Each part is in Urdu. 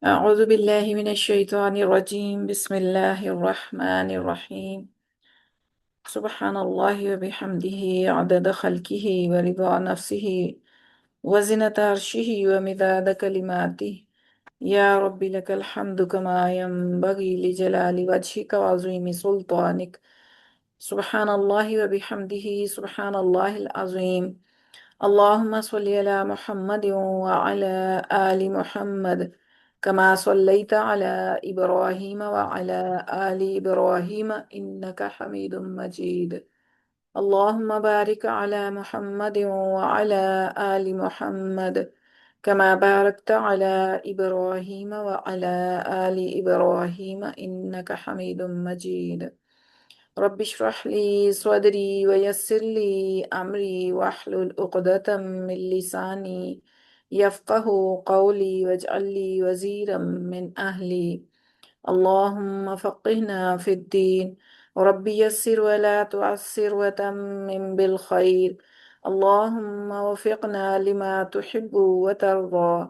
أعوذ بالله من الشيطان الرجيم بسم الله الرحمن الرحيم سبحان الله وبحمده عدد خلقه ورضا نفسه وزنة عرشه ومداد كلماته يا رب لك الحمد كما ينبغي لجلال وجهك وعظيم سلطانك سبحان الله وبحمده سبحان الله العظيم اللهم صل على محمد وعلى آل محمد كما صليت على إبراهيم وعلى آل إبراهيم إنك حميد مجيد اللهم بارك على محمد وعلى آل محمد كما باركت على إبراهيم وعلى آل إبراهيم إنك حميد مجيد رب اشرح لي صدري ويسر لي أمري واحلل عقدة من لساني يفقه قولي واجعل لي وزيرا من أهلي اللهم فقهنا في الدين رب يسر ولا تعسر وتمم بالخير اللهم وفقنا لما تحب وترضى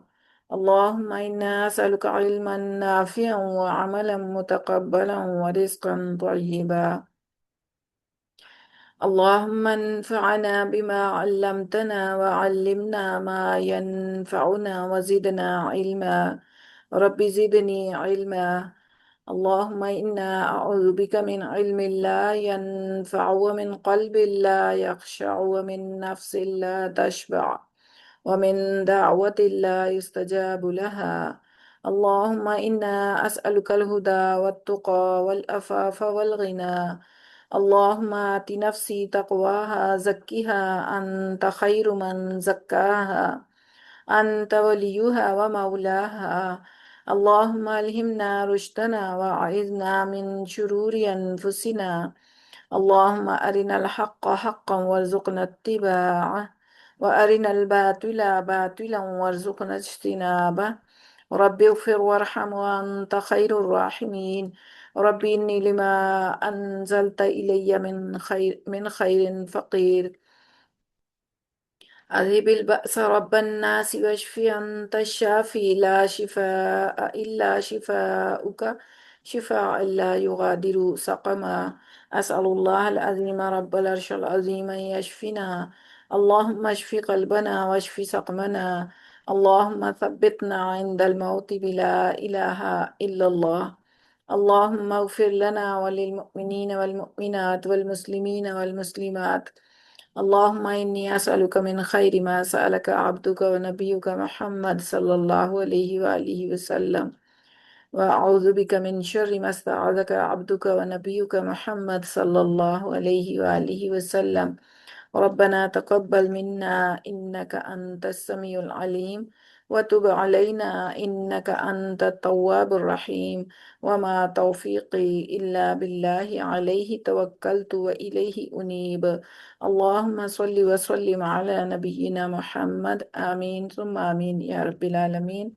اللهم إنا نسألك علما نافعا وعملا متقبلا ورزقا طيبا اللهم انفعنا بما علمتنا وعلمنا ما ينفعنا وزدنا علما رب زدني علما اللهم إنا أعوذ بك من علم لا ينفع ومن قلب لا يخشع ومن نفس لا تشبع ومن دعوة لا يستجاب لها اللهم إنا أسألك الهدى والتقى والأفاف والغنى اللهم آت نفسي تقواها زكها أنت خير من زكاها أنت وليها ومولاها اللهم ألهمنا رشدنا وأعذنا من شرور أنفسنا اللهم أرنا الحق حقا وارزقنا اتباعه وأرنا الباطل باطلا وارزقنا اجتنابه رب اغفر وارحم وأنت خير الراحمين رب إني لما أنزلت إلي من خير فقير أذهب البأس رب الناس واشف أنت الشافي لا شفاء إلا شفاؤك شفاء لا يغادر سقما أسأل الله العظيم رب العرش العظيم أن يشفنا اللهم اشف قلبنا واشف سقمنا اللهم ثبتنا عند الموت بلا إله إلا الله اللهم اغفر لنا وللمؤمنين والمؤمنات والمسلمين والمسلمات اللهم إني أسألك من خير ما سألك عبدك ونبيك محمد صلى الله عليه وآله وسلم وأعوذ بك من شر ما استعاذك عبدك ونبيك محمد صلى الله عليه وآله وسلم ربنا تقبل منا إنك أنت السميع العليم وتب علينا إنك أنت التواب الرحيم وما توفيقي إلا بالله عليه توكلت وإليه أنيب اللهم صل وسلم على نبينا محمد آمين ثم آمين يا رب العالمين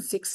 6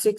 6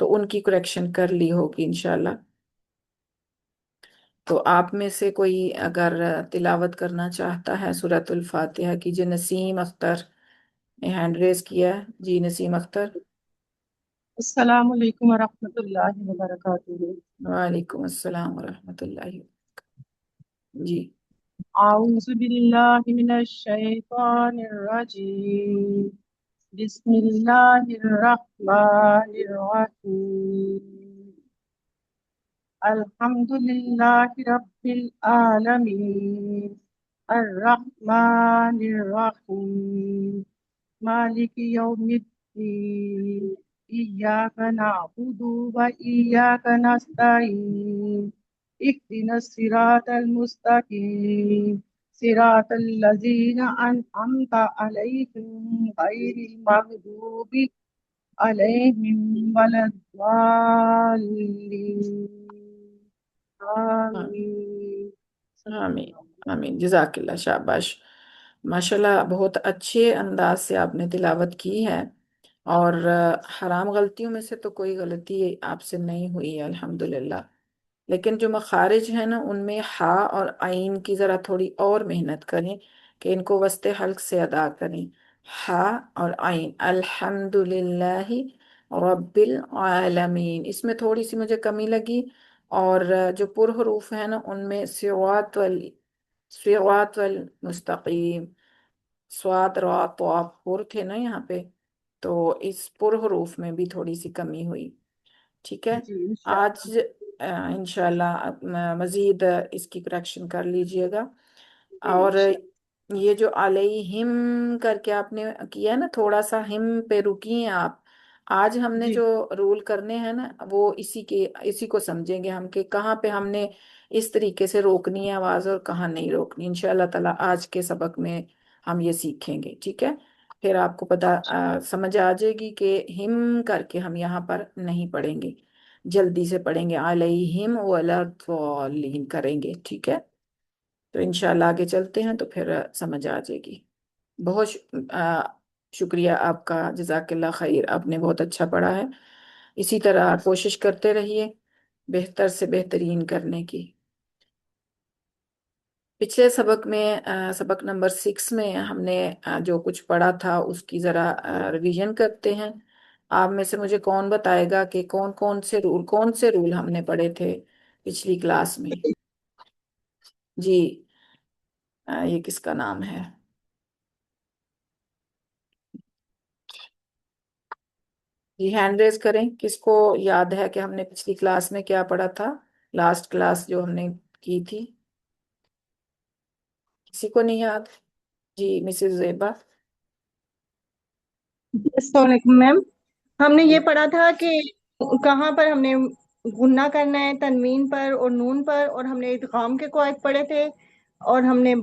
تو ان کی کریکشن کر لی ہوگی انشاءاللہ۔ تو آپ میں سے کوئی اگر تلاوت کرنا چاہتا ہے سورۃ الفاتحہ کی، جو نسیم اختر نے ہینڈ ریز کیا ہے، جی نسیم اختر۔ السلام علیکم ورحمۃ اللہ وبرکاتہ۔ وعلیکم السلام ورحمۃ اللہ، جی۔ اعوذ باللہ من الشیطان الرجیم، بسم اللہ الرحمن الرحیم، الحمد للہ رب العالمین، الرحمن الرحیم، مالک یوم الدین، ایاک نعبد و ایاک نستعین، اهدنا الصراط المستقیم، صراط الذین انعمت علیہم غیر المغضوب علیہم ولا الضالین، آمین۔ صدق آمین اللہ۔ آمین، جزاک اللہ، شاباش، ماشاءاللہ بہت اچھے انداز سے آپ نے تلاوت کی ہے، اور حرام غلطیوں میں سے تو کوئی غلطی آپ سے نہیں ہوئی ہے الحمدللہ۔ لیکن جو مخارج ہیں نا، ان میں ہا اور عین کی ذرا تھوڑی اور محنت کریں کہ ان کو وسط حلق سے ادا کریں، ہا اور عین، الحمدللہ رب العالمین، اس میں تھوڑی سی مجھے کمی لگی۔ اور جو پر حروف ہیں نا، ان میں صراط والمستقیم، سواد را تو آپ پر تھے نا یہاں پہ، تو اس پر حروف میں بھی تھوڑی سی کمی ہوئی، ٹھیک ہے۔ جی انشاءاللہ۔ آج انشاءاللہ مزید اس کی کریکشن کر لیجئے گا۔ جی اور انشاءاللہ۔ یہ جو علیہم کر کے آپ نے کیا ہے نا، تھوڑا سا ہم پہ رکی ہیں آپ۔ آج ہم نے جی جو رول کرنے ہیں نا، وہ اسی کو سمجھیں گے ہم، کہ کہاں پہ ہم نے اس طریقے سے روکنی ہے آواز اور کہاں نہیں روکنی، انشاءاللہ تعالی آج کے سبق میں ہم یہ سیکھیں گے، ٹھیک ہے۔ پھر آپ کو پتا سمجھ آ جائے گی کہ ہم کر کے ہم یہاں پر نہیں پڑھیں گے، جلدی سے پڑھیں گے، علیہم ولا الضالین کریں گے، ٹھیک ہے۔ تو انشاءاللہ آگے چلتے ہیں تو پھر سمجھ آ جائے گی۔ بہت شکریہ آپ کا، جزاک اللہ خیر، آپ نے بہت اچھا پڑھا ہے۔ اسی طرح کوشش کرتے رہیے بہتر سے بہترین کرنے کی۔ پچھلے سبق میں سبق نمبر 6 میں ہم نے جو کچھ پڑھا تھا اس کی ذرا ریویژن کرتے ہیں۔ آپ میں سے مجھے کون بتائے گا کہ کون سے رول ہم نے پڑھے تھے پچھلی کلاس میں؟ جی یہ کس کا نام ہے؟ جی ہینڈ ریز کریں، کس کو یاد ہے کہ ہم نے پچھلی کلاس میں کیا پڑھا تھا، لاسٹ کلاس جو ہم نے کی تھی؟ کسی کو نہیں یاد؟ جی مسز زیبا۔ السلام علیکم میم، ہم نے یہ پڑھا تھا کہ کہاں پر ہم نے گننا کرنا ہے، تنوین پر اور نون پر، اور ہم نے ادغام کے قواعد پڑھے تھے، اور ہم نے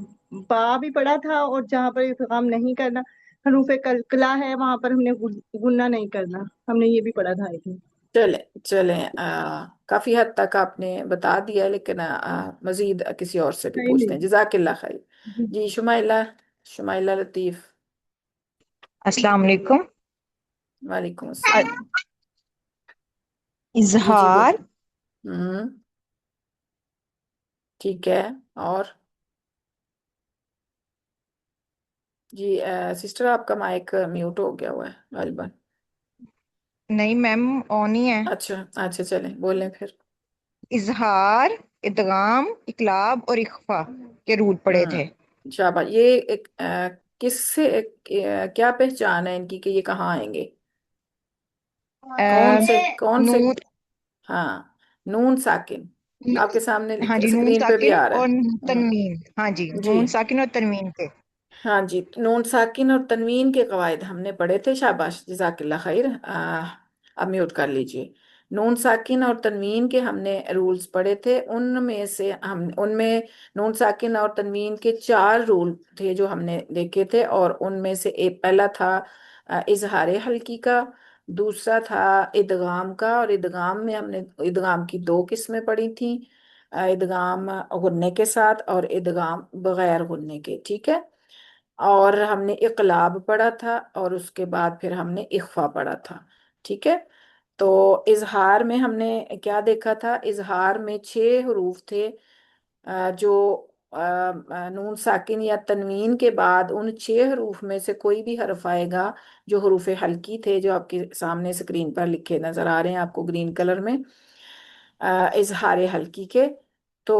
با بھی پڑھا تھا، اور جہاں پر ادغام نہیں کرنا، حروف قلقلہ ہے وہاں پر ہم نے گننا نہیں کرنا، ہم نے یہ بھی پڑھا تھا آئی چلیں چلیں، کافی حد تک آپ نے بتا دیا، لیکن مزید کسی اور سے بھی پوچھتے ہیں، تھنک۔ جزاک اللہ خیر۔ جی شمائلہ، شمائلہ لطیف۔ السلام علیکم۔ وعلیکم السلام۔ جی جی اظہار، ہوں ٹھیک ہے، اور جی سسٹر آپ کا مائک میوٹ ہو گیا ہوا ہے غالباً۔ نہیں میم آن ہی ہے۔ اچھا اچھا، چلیں بولیں پھر۔ اظہار، ادغام، اقلاب اور اخفا کے رول پڑے تھے۔ شاباش، یہ کس سے کیا پہچان ہے ان کی کہ یہ کہاں آئیں گے؟ کون سے؟ نون، ہاں، نون ساکن آپ کے سامنے ہاں جی، نون اسکرین پہ بھی ساکن آ رہا اور ہے۔ تنوین، ہاں جی جی نون ساکن اور تنوین کے۔ ہاں جی، نون ساکن اور تنوین کے قواعد ہم نے پڑھے تھے، شاباش جزاک اللہ خیر۔ اب میوٹ کر لیجئے۔ نون ساکن اور تنوین کے ہم نے رولز پڑھے تھے، ان میں نون ساکن اور تنوین کے 4 رول تھے جو ہم نے دیکھے تھے، اور ان میں سے ایک پہلا تھا اظہار حلقی کا، دوسرا تھا ادغام کا، اور ادغام میں ہم نے ادغام کی 2 قسمیں پڑھی تھیں، ادغام غننے کے ساتھ اور ادغام بغیر غننے کے، ٹھیک ہے۔ اور ہم نے اقلاب پڑھا تھا، اور اس کے بعد پھر ہم نے اخفا پڑھا تھا، ٹھیک ہے۔ تو اظہار میں ہم نے کیا دیکھا تھا؟ اظہار میں 6 حروف تھے جو نون ساکن یا تنوین کے بعد ان 6 حروف میں سے کوئی بھی حرف آئے گا جو حروف حلقی تھے، جو آپ کے سامنے اسکرین پر لکھے نظر آ رہے ہیں آپ کو گرین کلر میں، اظہار حلقی کے۔ تو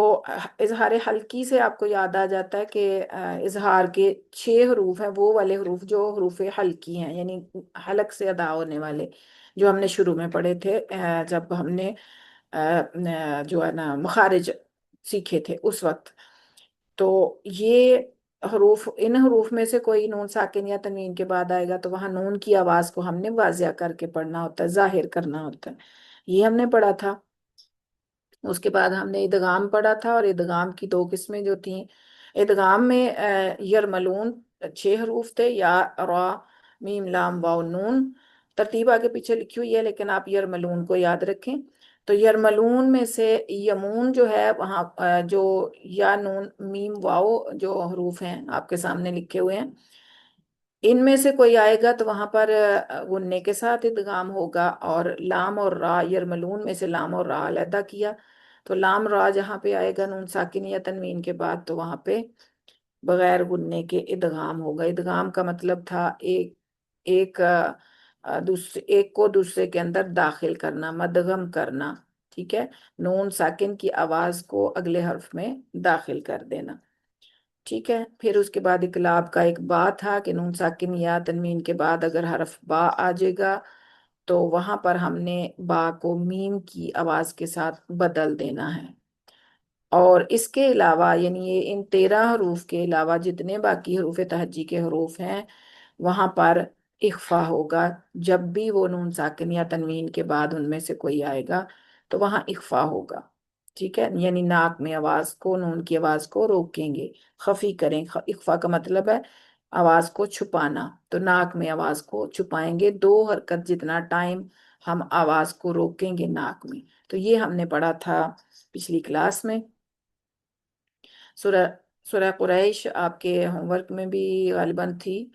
اظہار حلقی سے آپ کو یاد آ جاتا ہے کہ اظہار کے 6 حروف ہیں وہ والے حروف جو حروف حلقی ہیں، یعنی حلق سے ادا ہونے والے، جو ہم نے شروع میں پڑھے تھے جب ہم نے جو ہے نا مخارج سیکھے تھے اس وقت۔ تو یہ حروف، ان حروف میں سے کوئی نون ساکن یا تنوین کے بعد آئے گا تو وہاں نون کی آواز کو ہم نے واضح کر کے پڑھنا ہوتا ہے، ظاہر کرنا ہوتا ہے، یہ ہم نے پڑھا تھا۔ اس کے بعد ہم نے ادغام پڑھا تھا، اور ادغام کی 2 قسمیں جو تھیں، ادغام میں یرملون 6 حروف تھے، یا را میم لام واو نون، ترتیب آگے پیچھے لکھی ہوئی ہے لیکن آپ یرملون کو یاد رکھیں۔ تو یرملون میں سے یمون جو ہے وہاں جو یا نون میم واو جو حروف ہیں آپ کے سامنے لکھے ہوئے ہیں، ان میں سے کوئی آئے گا تو وہاں پر غنے کے ساتھ ادغام ہوگا، اور لام اور را، یرملون میں سے لام اور را علیحدہ کیا، تو لام را جہاں پہ آئے گا نون ساکن یا تنوین کے بعد تو وہاں پہ بغیر غنے کے ادغام ہوگا۔ ادغام کا مطلب تھا ایک ایک دوسرے ایک کو دوسرے کے اندر داخل کرنا، مدغم کرنا، ٹھیک ہے، نون ساکن کی آواز کو اگلے حرف میں داخل کر دینا، ٹھیک ہے۔ پھر اس کے بعد اقلاب کا ایک با تھا کہ نون ساکن یا تنوین کے بعد اگر حرف با آ جائے گا تو وہاں پر ہم نے با کو میم کی آواز کے ساتھ بدل دینا ہے۔ اور اس کے علاوہ یعنی یہ ان 13 حروف کے علاوہ جتنے باقی حروف تہجی کے حروف ہیں وہاں پر اخفا ہوگا، جب بھی وہ نون ساکن یا تنوین کے بعد ان میں سے کوئی آئے گا تو وہاں اخفا ہوگا، ٹھیک ہے، یعنی ناک میں آواز کو، نون کی آواز کو روکیں گے، خفی کریں۔ اخفا کا مطلب ہے آواز کو چھپانا، تو ناک میں آواز کو چھپائیں گے 2 حرکت جتنا ٹائم ہم آواز کو روکیں گے ناک میں۔ تو یہ ہم نے پڑھا تھا پچھلی کلاس میں۔ سورہ سورہ قریش آپ کے ہوم ورک میں بھی غالباً تھی،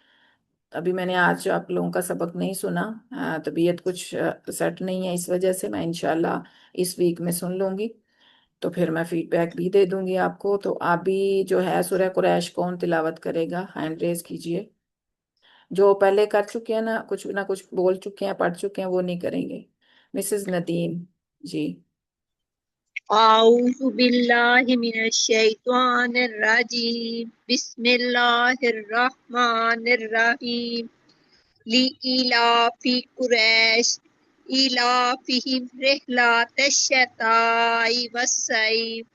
ابھی میں نے آج آپ لوگوں کا سبق نہیں سنا، طبیعت کچھ سیٹ نہیں ہے، اس وجہ سے میں انشاءاللہ اس ویک میں سن لوں گی، تو پھر میں فیڈ بیک بھی دے دوں گی آپ کو۔ تو آپ بھی جو ہے سورہ قریش کون تلاوت کرے گا ہینڈ ریز کیجئے، جو پہلے کر چکے ہیں نہ کچھ بول چکے ہیں، پڑھ چکے ہیں، وہ نہیں کریں گے۔ مسز ندیم جی۔ أعوذ بالله من الشيطان الرجيم بسم الله الرحمن الرحيم لإيلاف قريش إيلافهم رحلة الشتاء والصيف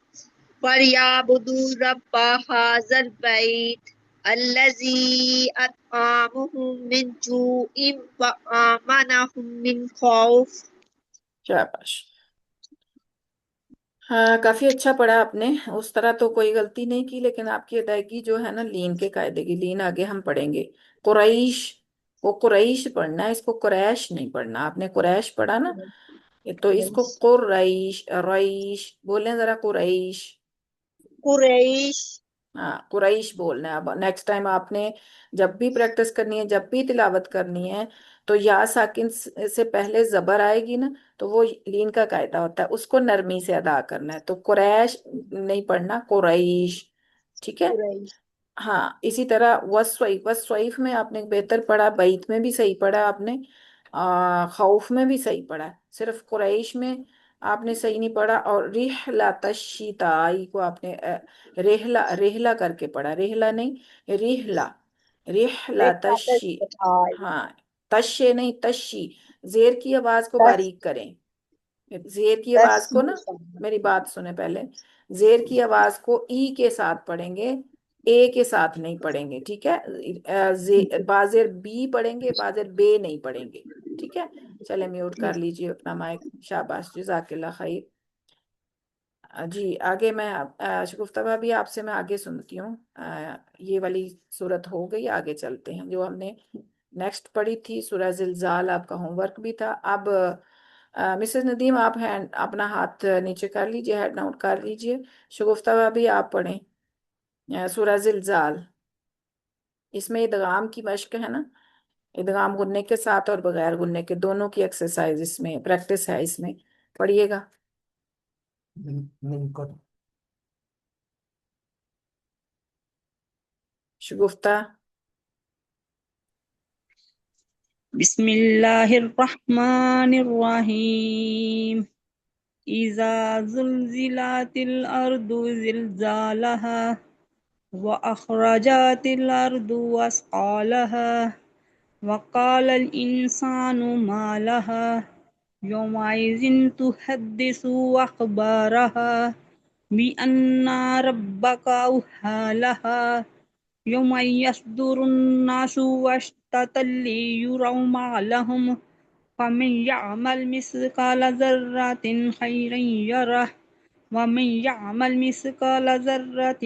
فليعبدوا رب هذا البيت الذي أطعمهم من جوع وآمنهم من خوف۔ شاباش، ہاں کافی اچھا پڑھا آپ نے، اس طرح تو کوئی غلطی نہیں کی، لیکن آپ کی ادائیگی جو ہے نا لین کے قاعدے کی، لین آگے ہم پڑھیں گے۔ قریش، وہ قریش پڑھنا ہے، اس کو قریش نہیں پڑھنا۔ آپ نے قریش پڑھا نا، تو اس کو قریش، ریش بولیں ذرا، قریش، قریش ہاں قریش بولنا ہے۔ اب نیکسٹ ٹائم آپ نے جب بھی پریکٹس کرنی ہے، جب بھی تلاوت کرنی ہے، تو یا ساکن سے پہلے زبر آئے گی نا تو وہ لین کا قاعدہ ہوتا ہے، اس کو نرمی سے ادا کرنا ہے، تو قریش نہیں پڑھنا، قریش، ٹھیک ہے۔ قریش ہاں اسی طرح وسویف، وسویف میں آپ نے بہتر پڑھا، بیت میں بھی صحیح پڑھا آپ نے، خوف میں بھی صحیح پڑھا، صرف قریش میں آپ نے صحیح نہیں پڑھا۔ اور رحلۃ الشتاء کو آپ نے ریحلہ ریحلہ کر کے پڑھا، ریحلہ نہیں ریحلہ، رحلۃ الشی، ہاں تشے نہیں تشی، زیر کی آواز کو باریک کریں، زیر کی آواز کو نا، میری بات سنیں پہلے، زیر کی آواز کو ای کے ساتھ پڑھیں گے، اے کے ساتھ نہیں پڑھیں گے، ٹھیک ہے، بازر بی پڑھیں گے، بازر بے نہیں پڑھیں گے، ٹھیک ہے۔ چلے میوٹ کر لیجئے اپنا مائک، شاباش، جزاک اللہ خیر۔ جی آگے میں شگفتہ بھابھی آپ سے میں آگے سنتی ہوں، یہ والی صورت ہو گئی، آگے چلتے ہیں۔ جو ہم نے نیکسٹ پڑھی تھی سورہ زلزال، آپ کا ہوم ورک بھی تھا۔ اب مسز ندیم آپ اپنا ہاتھ نیچے کر لیجئے، ہیڈ ڈاؤن کر لیجئے، شگفتہ بھابھی آپ پڑھیں سورہ زلزال، اس میں ادغام کی مشق ہے نا، ادغام غننے کے ساتھ اور بغیر غننے کے دونوں کی ایکسرسائز اس میں پریکٹس ہے، اس میں پڑھیے گا۔ شگفتہ۔ بسم الله الرحمن الرحيم إذا زلزلت الأرض زلزالها وأخرجت الأرض أثقالها وقال الإنسان ما لها يومئذ تحدث أخبارها بأن ربك أوحى لها يوم يصدر الناس أشتاتا ليروا ما لهم فمن يعمل مثقال ذرة خيرا يره ومن يعمل مثقال ذرة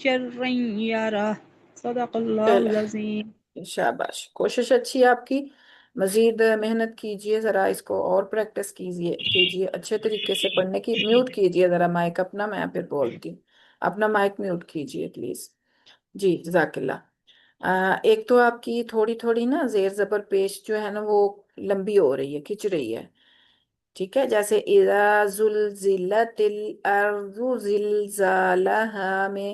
شرا يره صدق الله العظيم۔ شاباش، کوشش اچھی ہے آپ کی، مزید محنت کیجئے، ذرا اس کو اور پریکٹس کیجئے اچھے طریقے سے پڑھنے کی۔ میوٹ کیجئے ذرا مائک اپنا، میں پھر بولتی ہوں، اپنا مائک میوٹ کیجئے پلیز۔ جی جزاک اللہ۔ ایک تو آپ کی تھوڑی تھوڑی نا زیر زبر پیش جو ہے نا وہ لمبی ہو رہی ہے، کھچ رہی ہے، ٹھیک ہے؟ جیسے اذا زلزلت الارض زلزالها میں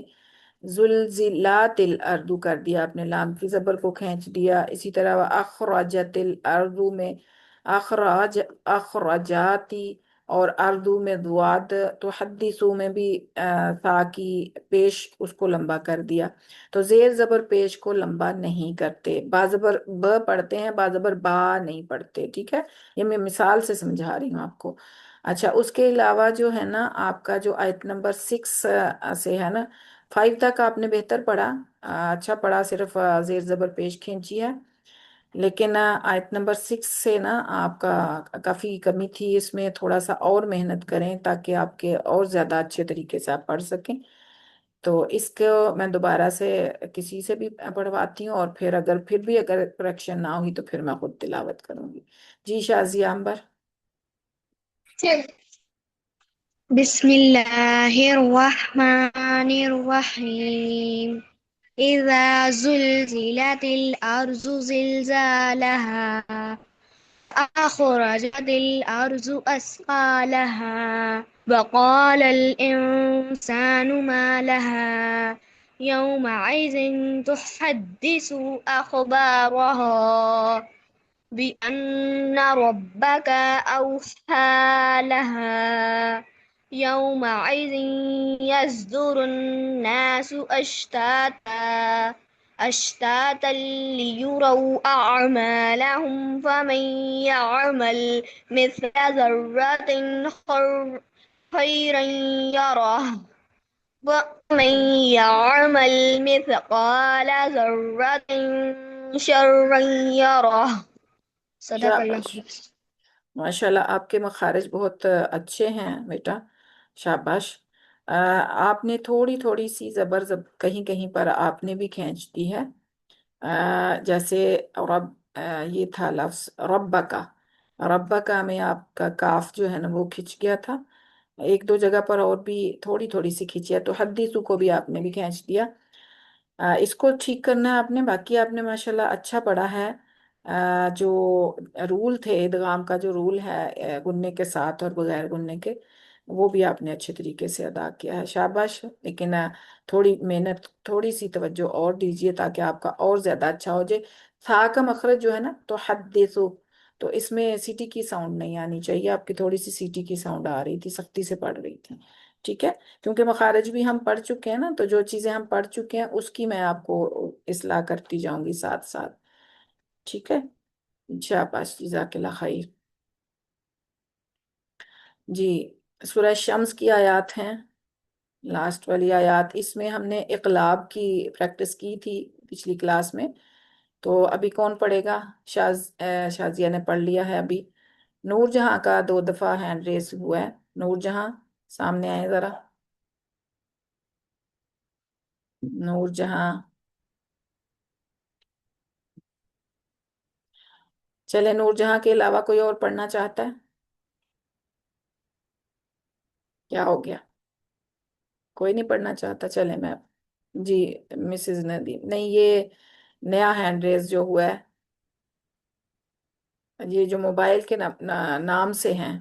زلزلات الارض کر دیا آپ نے، لام کی زبر کو کھینچ دیا۔ اسی طرح اخرجت الارض میں اخرجاتی، اور اردو میں دواد، تو حدیثو میں بھی تھا کی پیش اس کو لمبا کر دیا۔ تو زیر زبر پیش کو لمبا نہیں کرتے، با زبر ب پڑھتے ہیں، با زبر با نہیں پڑھتے، ٹھیک ہے؟ یہ میں مثال سے سمجھا رہی ہوں آپ کو۔ اچھا، اس کے علاوہ جو ہے نا آپ کا جو آیت نمبر 6 سے ہے نا 5 تک آپ نے بہتر پڑھا، اچھا پڑھا، صرف زیر زبر پیش کھینچی ہے، لیکن آیت نمبر 6 سے نا آپ کا کافی کمی تھی، اس میں تھوڑا سا اور محنت کریں تاکہ آپ کے اور زیادہ اچھے طریقے سے آپ پڑھ سکیں۔ تو اس کو میں دوبارہ سے کسی سے بھی پڑھواتی ہوں، اور پھر اگر کریکشن نہ ہوئی تو پھر میں خود تلاوت کروں گی۔ جی شازیہ امبر۔ بسم الله الرحمن الرحيم إذا زلزلت الأرض زلزالها أخرجت الأرض أثقالها وقال الإنسان ما لها يومئذ تحدث أخبارها بأن ربك أوحى لها يومئذ يصدر الناس أشتاتا ليروا أعمالهم فمن يعمل مثل ذرة خيرا يره ومن يعمل مثقال ذرة شرا يره صدق اللہ۔ شاباش، ماشاءاللہ آپ کے مخارج بہت اچھے ہیں بیٹا، شاباش۔ آپ نے تھوڑی تھوڑی سی کہیں کہیں پر آپ نے بھی کھینچ دی ہے، جیسے رب، یہ تھا لفظ ربکا میں آپ کا کاف جو ہے نا وہ کھچ گیا تھا، ایک دو جگہ پر اور بھی تھوڑی تھوڑی سی کھینچی ہے، تو حدیثو کو بھی آپ نے بھی کھینچ دیا۔ اس کو ٹھیک کرنا ہے آپ نے، باقی آپ نے ماشاءاللہ اچھا پڑھا ہے۔ جو رول تھے ادغام کا، جو رول ہے گننے کے ساتھ اور بغیر گننے کے، وہ بھی آپ نے اچھے طریقے سے ادا کیا ہے، شاباش۔ لیکن تھوڑی محنت، تھوڑی سی توجہ اور دیجیے تاکہ آپ کا اور زیادہ اچھا ہو جائے۔ تھا کا مخرج جو ہے نا تو حدیثو، تو اس میں سیٹی کی ساؤنڈ نہیں آنی چاہیے، آپ کی تھوڑی سی سیٹی کی ساؤنڈ آ رہی تھی، سختی سے پڑھ رہی تھی، ٹھیک ہے؟ کیونکہ مخارج بھی ہم پڑھ چکے ہیں نا، تو جو چیزیں ہم پڑھ چکے ہیں اس کی میں آپ کو اصلاح کرتی جاؤں گی ساتھ ساتھ، ٹھیک ہے؟ شاباش، جزاک اللہ خیر۔ جی، سورہ شمس کی آیات ہیں، لاسٹ والی آیات، اس میں ہم نے اقلاب کی پریکٹس کی تھی پچھلی کلاس میں، تو ابھی کون پڑھے گا؟ شازیہ نے پڑھ لیا ہے ابھی۔ نور جہاں کا 2 دفعہ ہینڈ ریز ہوا ہے، نور جہاں سامنے آئے ذرا، نور جہاں۔ چلے، نور جہاں کے علاوہ کوئی اور پڑھنا چاہتا ہے؟ کیا ہو گیا؟ کوئی نہیں پڑھنا چاہتا؟ چلے میں، جی مسز ندیم، نہیں یہ نیا ہینڈ ریز جو ہوا ہے یہ جو موبائل کے نام سے ہیں،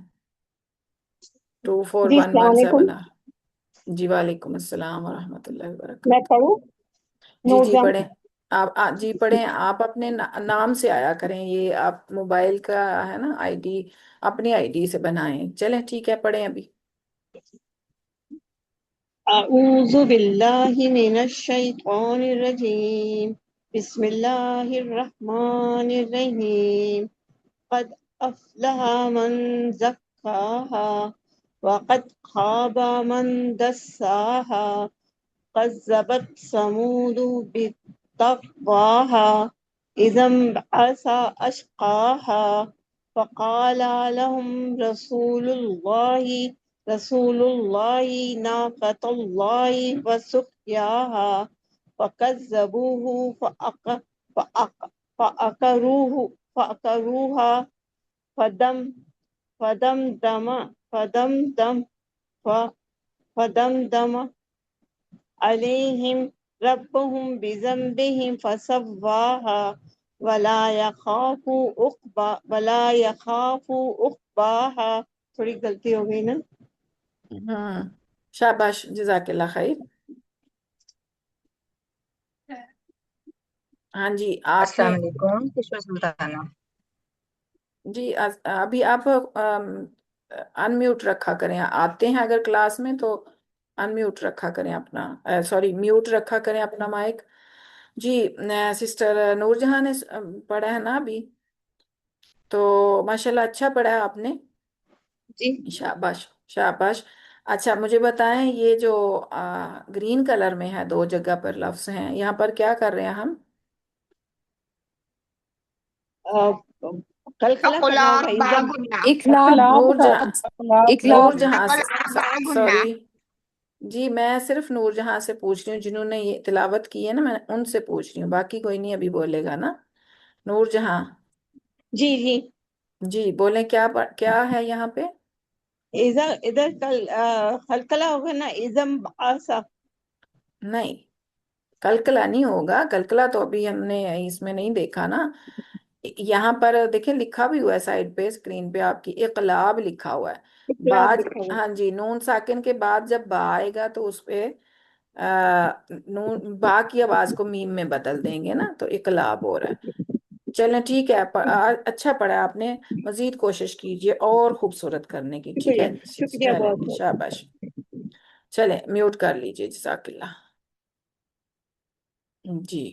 ٹو فور جی ون السلام ون علیکم. سیون جی وعلیکم السلام ورحمۃ اللہ میں وبرکاتہ. پڑھوں؟ جی نور جی جہاں. پڑھیں. آپ جی پڑھیں. آپ اپنے نام سے آیا کریں. یہ آپ موبائل کا ہے نا آئی ڈی، اپنی آئی ڈی سے بنائیں. چلیں ٹھیک ہے، پڑھیں ابھی. اعوذ باللہ من الشیطان الرجیم. بسم اللہ الرحمن الرحیم. قد افلح من زکاها وقد خاب من دساها. كذبت ثمود بطغواها إذا انبعث أشقاها فقال لهم رسول الله ناقة الله وسقياها فكذبوه فأكروها فدم فدمدم فدمدم فدمدم عليهم ربهم بذنبهم فسواها ولا يخاف عقباها. تھوڑی غلطی ہو گئی نا. ہوں، شاباش، جزاک اللہ خیر. ہاں جی آپ نے. السلام علیکم کشور سلطانہ. جی ابھی آپ ان میوٹ رکھا کریں. آتے ہیں اگر کلاس میں تو ان میوٹ رکھا کریں اپنا، سوری میوٹ رکھا کریں اپنا مائک. جی سسٹر نور جہاں نے پڑھا ہے نا ابھی، تو ماشاءاللہ اچھا پڑھا ہے آپ نے. جی شاباش شاباش. اچھا مجھے بتائیں، یہ جو گرین کلر میں ہے دو جگہ پر لفظ ہیں، یہاں پر کیا کر رہے ہیں ہم؟ کل کلا کرنا اقلاب ہوگا. ایزم باغنا. اقلاب. اقلاب نور کا جہاں، اقلاب نور جہاں سے، اقلاب باغنا. سوری جی میں صرف نور جہاں سے پوچھ رہی ہوں، جنہوں نے یہ تلاوت کی ہے نا، میں ان سے پوچھ رہی ہوں، باقی کوئی نہیں ابھی بولے گا نا. نور جہاں جی جی. جی بولیں، کیا ہے یہاں پہ؟ ادھر کل خلقلہ ہوگا نا. ایزم آسا. نہیں، کلکلا نہیں ہوگا. کلکلا تو ابھی ہم نے اس میں نہیں دیکھا نا. یہاں پر دیکھیں لکھا بھی ہوا ہے سائڈ پہ، اسکرین پہ آپ کی اقلاب لکھا ہوا ہے. اقلاب بعد لکھا ہوا. ہاں جی، نون ساکن کے بعد جب با آئے گا تو اس پہ نون با کی آواز کو میم میں بدل دیں گے نا، تو اقلاب ہو رہا ہے. چلیں ٹھیک ہے، اچھا پڑھا آپ نے. مزید کوشش کیجئے اور خوبصورت کرنے کی، ٹھیک شکریہ ہے. شکریہ چلیں بہت جی، بہت. شاباش. چلیں میوٹ کر لیجئے، جزاک اللہ. جی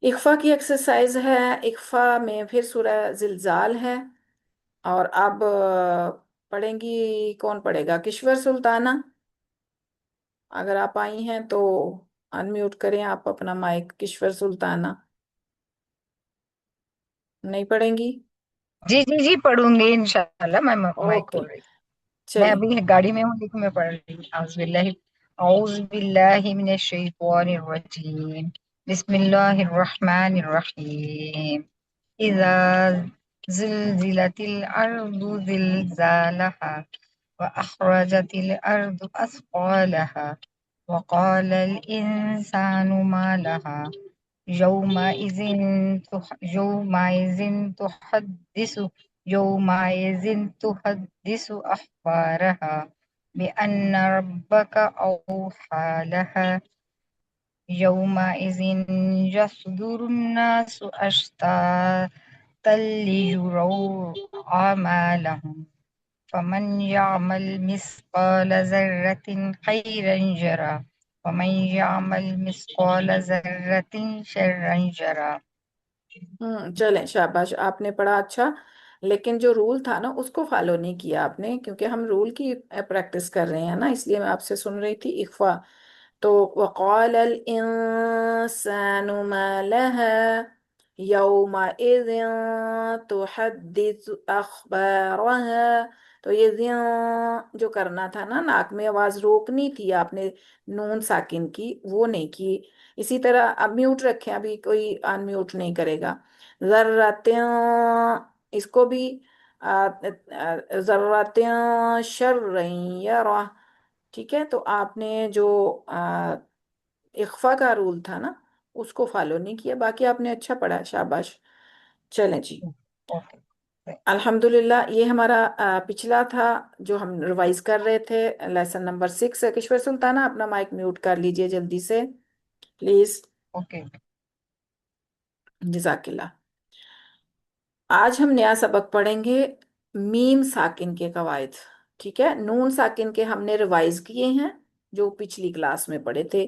اخفا کی ایکسرسائز ہے. اخفا میں پھر سورہ زلزال ہے. اور اب پڑھیں گی، کون پڑھے گا؟ کشور سلطانہ اگر آپ آئی ہیں تو ان میوٹ کریں آپ اپنا مائک. کشور سلطانہ نہیں پڑھیں گی؟ جی جی جی پڑھوں گی انشاءاللہ. میں مائک اوکے کھول رہی ہوں. میں چلیں. ابھی گاڑی میں ہوں لیکن میں پڑھ رہی ہوں. اعوذ باللہ من الشیطان الرجیم. بسم اللہ الرحمن الرحیم. اذا زلزلت الارض زلزالها واخرجت الارض اثقالها وقال الانسان ما لها يومئذ يومئذ تحدث يومئذ تحدث أخبارها بأن ربك أوحى لها يومئذ يصدر الناس أشتاتا ليروا أعمالهم فمن يعمل مثقال ذرة خيرا يره ومن يعمل مثقال ذرة شرا يره. چلیں شاباش، آپ نے پڑھا اچھا. لیکن جو رول تھا نا اس کو فالو نہیں کیا آپ نے، کیونکہ ہم رول کی پریکٹس کر رہے ہیں نا، اس لیے میں آپ سے سن رہی تھی اخفا. تو وقال الانسان ما لها يومئذ تحدث اخبارها. تو یہ جو کرنا تھا نا، ناک میں آواز روکنی تھی آپ نے نون ساکن کی، وہ نہیں کی. اسی طرح اب میوٹ رکھیں، ابھی کوئی ان میوٹ نہیں کرے گا. ذراتیں، اس کو بھی ذراتیں شرعی یرا. ٹھیک ہے، تو آپ نے جو اخفا کا رول تھا نا اس کو فالو نہیں کیا. باقی آپ نے اچھا پڑھا، شاباش. چلیں جی. اوکے. الحمدللہ یہ ہمارا پچھلا تھا جو ہم ریوائز کر رہے تھے، لیسن نمبر 6 ہے. کشور سلطانہ اپنا مائک میوٹ کر لیجئے جلدی سے پلیز. اوکے. جزاک اللہ. آج ہم نیا سبق پڑھیں گے میم ساکن کے قواعد. ٹھیک ہے، نون ساکن کے ہم نے ریوائز کیے ہیں جو پچھلی کلاس میں پڑھے تھے.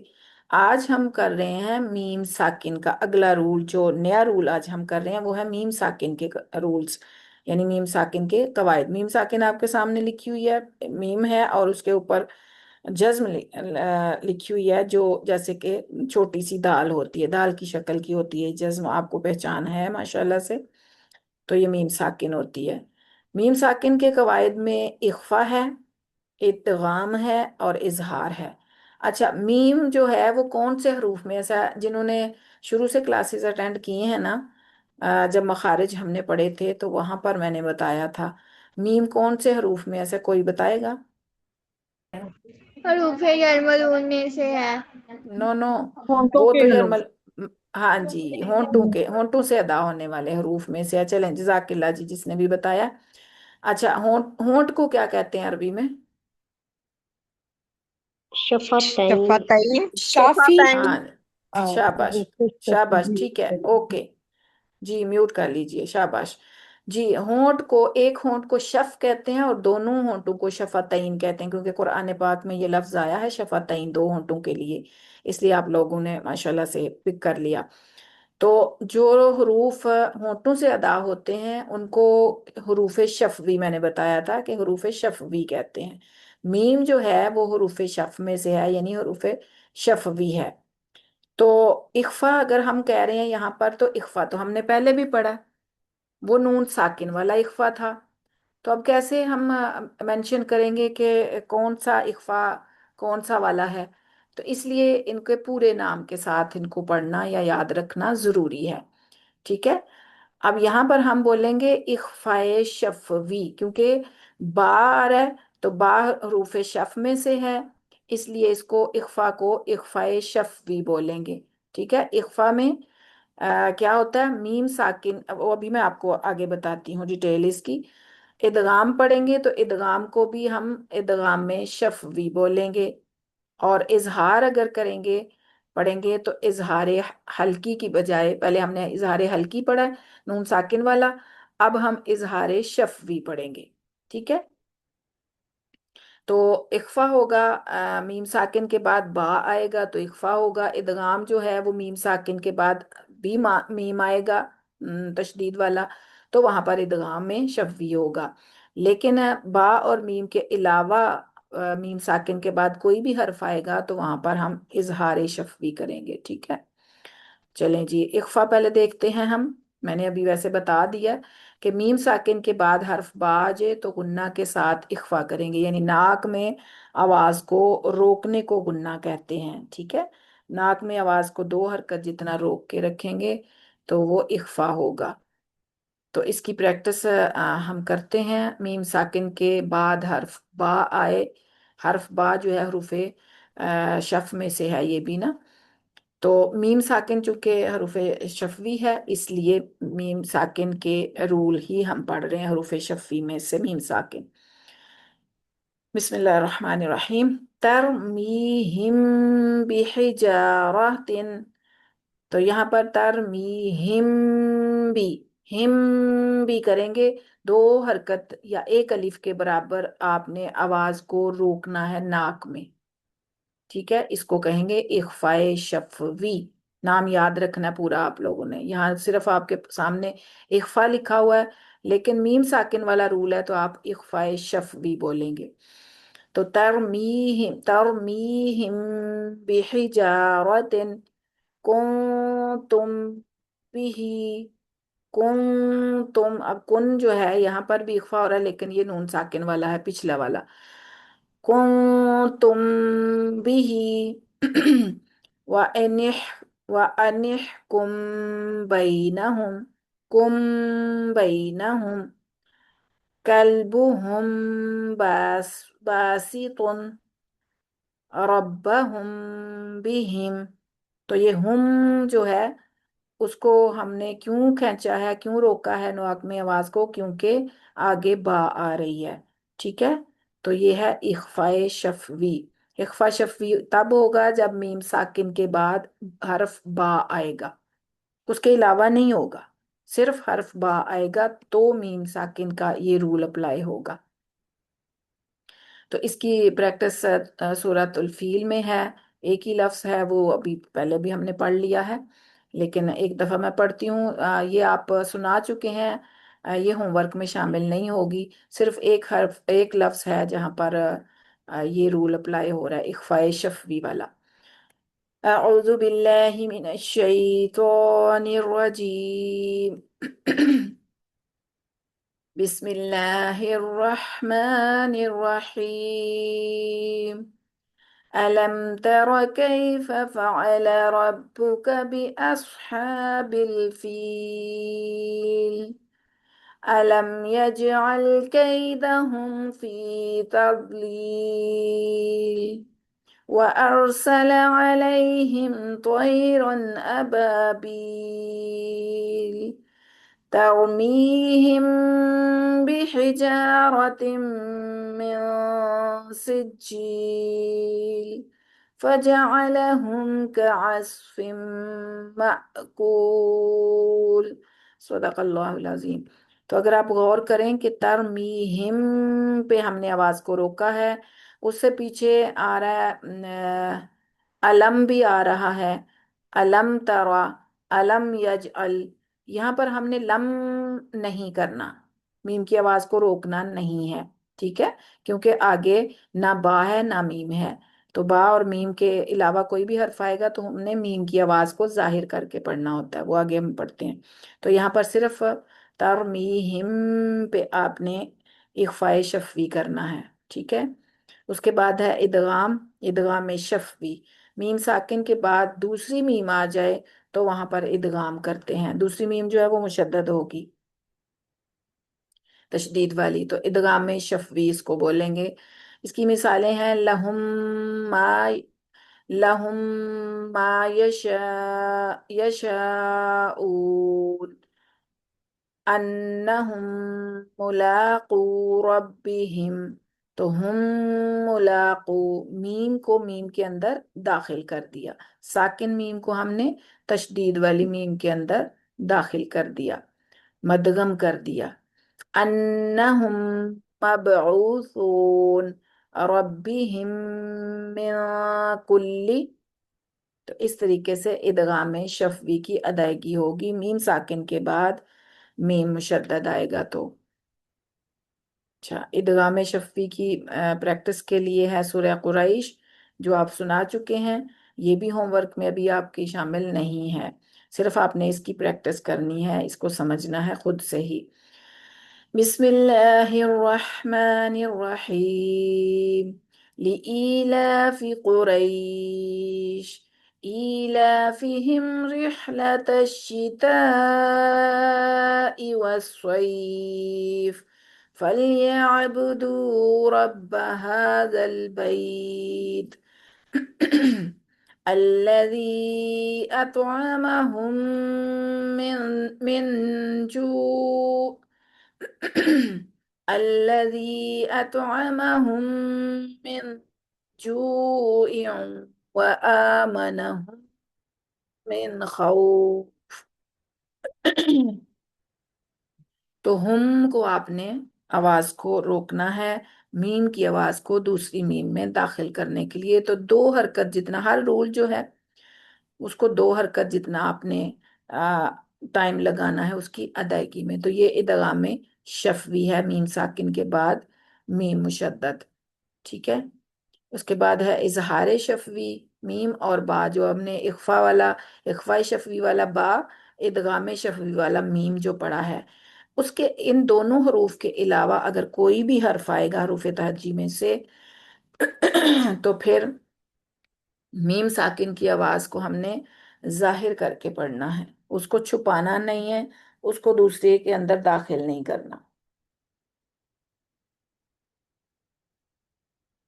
آج ہم کر رہے ہیں میم ساکن کا اگلا رول. جو نیا رول آج ہم کر رہے ہیں وہ ہے میم ساکن کے رولز، یعنی میم ساکن کے قواعد. میم ساکن آپ کے سامنے لکھی ہوئی ہے، میم ہے اور اس کے اوپر جزم لکھی ہوئی ہے، جو جیسے کہ چھوٹی سی دال ہوتی ہے، دال کی شکل کی ہوتی ہے. جزم آپ کو پہچان ہے ماشاءاللہ سے، تو یہ میم ساکن ہوتی ہے. میم ساکن کے قواعد میں اخفا ہے، ادغام ہے اور اظہار ہے. اچھا، میم جو ہے وہ کون سے حروف میں، ایسا جنہوں نے شروع سے کلاسز اٹینڈ کیے ہیں نا، جب مخارج ہم نے پڑھے تھے تو وہاں پر میں نے بتایا تھا میم کون سے حروف میں، ایسا کوئی بتائے گا؟ حروف یرملون میں سے ہے. نو نو، ہونٹوں وہ کے تو حروف. ہاں جی، ہونٹوں سے ادا ہونے والے حروف میں سے ہے. چلیں جزاک اللہ جی جس نے بھی بتایا. اچھا، ہونٹ کو کیا کہتے ہیں عربی میں؟ شفتین. شفتین. شافی. شفتین. ہاں، شاباش شاباش، ٹھیک ہے، اوکے جی. میوٹ کر لیجئے، شاباش جی. ہونٹ کو، ایک ہونٹ کو شف کہتے ہیں اور دونوں ہونٹوں کو شفتین کہتے ہیں، کیونکہ قرآن پاک میں یہ لفظ آیا ہے شفتین، دو ہونٹوں کے لیے، اس لیے آپ لوگوں نے ماشاءاللہ سے پک کر لیا. تو جو حروف ہونٹوں سے ادا ہوتے ہیں ان کو حروف شفوی، میں نے بتایا تھا کہ حروف شفوی کہتے ہیں. میم جو ہے وہ حروف شف میں سے ہے، یعنی حروف شفوی ہے. تو اخفا اگر ہم کہہ رہے ہیں یہاں پر، تو اخفا تو ہم نے پہلے بھی پڑھا، وہ نون ساکن والا اخفا تھا. تو اب کیسے ہم مینشن کریں گے کہ کون سا اخفا کون سا والا ہے؟ تو اس لیے ان کے پورے نام کے ساتھ ان کو پڑھنا یا یاد رکھنا ضروری ہے. ٹھیک ہے، اب یہاں پر ہم بولیں گے اخفائے شفوی، کیونکہ با آ رہا ہے تو با حروف شف میں سے ہے، اس لیے اس کو اخفا کو اخفائے شفوی بولیں گے. ٹھیک ہے، اخفا میں کیا ہوتا ہے، میم ساکن، وہ ابھی میں آپ کو آگے بتاتی ہوں ڈیٹیل اس کی. ادغام پڑھیں گے تو ادغام کو بھی ہم ادغام میں شفوی بولیں گے. اور اظہار اگر کریں گے، پڑھیں گے تو اظہار حلقی کی بجائے، پہلے ہم نے اظہار حلقی پڑھا ہے نون ساکن والا، اب ہم اظہار شفوی پڑھیں گے. ٹھیک ہے، تو اخفا ہوگا، میم ساکن کے بعد با آئے گا تو اخفا ہوگا. ادغام جو ہے وہ میم ساکن کے بعد بھی میم آئے گا تشدید والا، تو وہاں پر ادغام میں شفوی ہوگا. لیکن با اور میم کے علاوہ میم ساکن کے بعد کوئی بھی حرف آئے گا تو وہاں پر ہم اظہار شفوی کریں گے. ٹھیک ہے، چلیں جی اخفا پہلے دیکھتے ہیں ہم. میں نے ابھی ویسے بتا دیا کہ میم ساکن کے بعد حرف با آ جائے تو غنہ کے ساتھ اخفا کریں گے، یعنی ناک میں آواز کو روکنے کو غنہ کہتے ہیں. ٹھیک ہے، ناک میں آواز کو 2 حرکت جتنا روک کے رکھیں گے تو وہ اخفا ہوگا. تو اس کی پریکٹس ہم کرتے ہیں. میم ساکن کے بعد حرف با آئے، حرف با جو ہے حروف شف میں سے ہے یہ بھی نا، تو میم ساکن چونکہ حروف شفوی ہے اس لیے میم ساکن کے رول ہی ہم پڑھ رہے ہیں، حروف شفوی میں سے میم ساکن. بسم اللہ الرحمن الرحیم. ترمیہم بحجارۃ، تو یہاں پر ترمیہم بھی، ہم بھی کریں گے 2 حرکت یا 1 الف کے برابر آپ نے آواز کو روکنا ہے ناک میں. ٹھیک ہے، اس کو کہیں گے اخفائے شفوی. نام یاد رکھنا پورا آپ لوگوں نے، یہاں صرف آپ کے سامنے اخفا لکھا ہوا ہے لیکن میم ساکن والا رول ہے تو آپ اخفائے شفوی بولیں گے. تو ترمیہم بحجارۃ کنتم بھی، تم، اب کن جو ہے یہاں پر بھی اخفا ہو رہا ہے لیکن یہ نون ساکن والا ہے پچھلا والا. کنتم بھی وَأَنِحْكُمْ بَيْنَهُمْ، کم بینہم، کلبہم باسط ربہم بہم. تو یہ ہم جو ہے اس کو ہم نے کیوں کھینچا ہے، کیوں روکا ہے نواق میں آواز کو؟ کیونکہ آگے با آ رہی ہے، ٹھیک ہے؟ تو یہ ہے اخفاء شفوی۔ اخفاء شفوی تب ہوگا جب میم ساکن کے بعد حرف با آئے گا، اس کے علاوہ نہیں ہوگا، صرف حرف با آئے گا تو میم ساکن کا یہ رول اپلائی ہوگا۔ تو اس کی پریکٹس سورۃ الفیل میں ہے، ایک ہی لفظ ہے، وہ ابھی پہلے بھی ہم نے پڑھ لیا ہے، لیکن ایک دفعہ میں پڑھتی ہوں۔ یہ آپ سنا چکے ہیں، یہ ہوم ورک میں شامل نہیں ہوگی، صرف ایک حرف، ایک لفظ ہے جہاں پر یہ رول اپلائی ہو رہا ہے، اخفاء شفوی والا۔ اعوذ باللہ من الشیطان الرجیم بسم اللہ الرحمن الرحیم ألم تر كيف فعل ربك بأصحاب الفيل ألم يجعل كيدهم في تضليل وأرسل عليهم طيرا أبابيل ترميهم بحجارة من سجيل فجعلهم كعصف مأكول۔ صدق اللہ العظیم۔ تو اگر آپ غور کریں کہ ترمیہم پہ ہم نے آواز کو روکا ہے، اس سے پیچھے آ رہا ہے علم بھی آ رہا ہے، علم ترا، علم یجعل، یہاں پر ہم نے لم نہیں کرنا، میم کی آواز کو روکنا نہیں ہے، ٹھیک ہے؟ کیونکہ آگے نہ با ہے نہ میم ہے، تو با اور میم کے علاوہ کوئی بھی حرف آئے گا تو ہم نے میم کی آواز کو ظاہر کر کے پڑھنا ہوتا ہے، وہ آگے ہم پڑھتے ہیں۔ تو یہاں پر صرف ترمیہم پہ آپ نے اخفاء شفوی کرنا ہے، ٹھیک ہے؟ اس کے بعد ہے ادغام، ادغام شفوی، میم ساکن کے بعد دوسری میم آ جائے تو وہاں پر ادغام کرتے ہیں، دوسری میم جو ہے وہ مشدد ہوگی، تشدید والی، تو ادغام شفوی اس کو بولیں گے۔ اس کی مثالیں ہیں ما لہم ما یشاءون انہم ملاقو ربہم، تو ہم ملاقو، میم کو میم کے اندر داخل کر دیا، ساکن میم کو ہم نے تشدید والی میم کے اندر داخل کر دیا، مدغم کر دیا۔ انہم مبعوثون ربہم من کل، تو اس طریقے سے ادغام شفوی کی ادائیگی ہوگی، میم ساکن کے بعد میم مشدد آئے گا تو۔ اچھا، ادغام شفوی کی پریکٹس کے لیے ہے سورہ قریش، جو آپ سنا چکے ہیں، یہ بھی ہوم ورک میں ابھی آپ کی شامل نہیں ہے، صرف آپ نے اس کی پریکٹس کرنی ہے، اس کو سمجھنا ہے خود سے ہی۔ بسم اللہ الرحمن الرحیم لإیلاف قریش إيلافهم رحلة الشتاء والصيف فليعبدوا رب هذا البيت الذي أطعمهم من جوع الذي أطعمهم من جوع وآمنهم من خوف۔ تو ہم کو آپ نے آواز کو روکنا ہے، میم کی آواز کو دوسری میم میں داخل کرنے کے لیے، تو دو حرکت جتنا، ہر رول جو ہے اس کو دو حرکت جتنا آپ نے ٹائم لگانا ہے اس کی ادائیگی میں۔ تو یہ ادغام شفوی ہے، میم ساکن کے بعد میم مشدد، ٹھیک ہے؟ اس کے بعد ہے اظہار شفوی، میم اور با، جو ہم نے اخفاء شفوی والا با، ادغام شفوی والا میم جو پڑھا ہے، اس کے ان دونوں حروف کے علاوہ اگر کوئی بھی حرف آئے گا حروف تہجی میں سے تو پھر میم ساکن کی آواز کو ہم نے ظاہر کر کے پڑھنا ہے، اس کو چھپانا نہیں ہے، اس کو دوسرے کے اندر داخل نہیں کرنا،